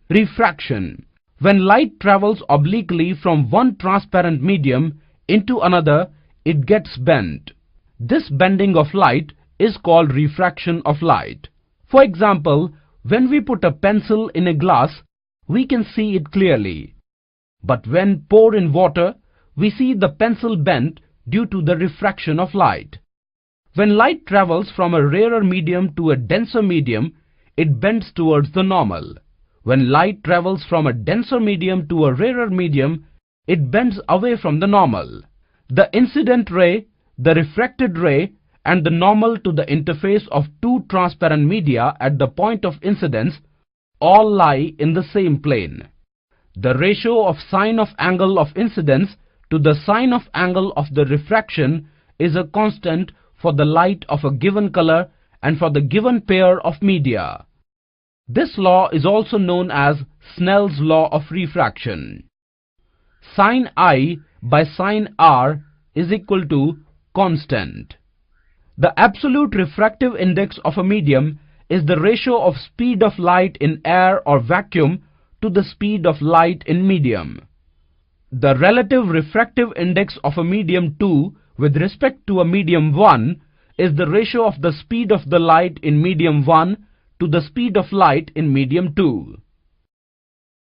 Refraction. When light travels obliquely from one transparent medium into another, it gets bent. This bending of light is called refraction of light. For example, when we put a pencil in a glass, we can see it clearly. But when pour in water, we see the pencil bent due to the refraction of light. When light travels from a rarer medium to a denser medium, it bends towards the normal. When light travels from a denser medium to a rarer medium, it bends away from the normal. The incident ray, the refracted ray, and the normal to the interface of two transparent media at the point of incidence all lie in the same plane. The ratio of sine of angle of incidence to the sine of angle of the refraction is a constant for the light of a given color and for the given pair of media. This law is also known as Snell's law of refraction. Sin I by sin R is equal to constant. The absolute refractive index of a medium is the ratio of speed of light in air or vacuum to the speed of light in medium. The relative refractive index of a medium 2 with respect to a medium 1 is the ratio of the speed of the light in medium 1 to the speed of light in medium 2.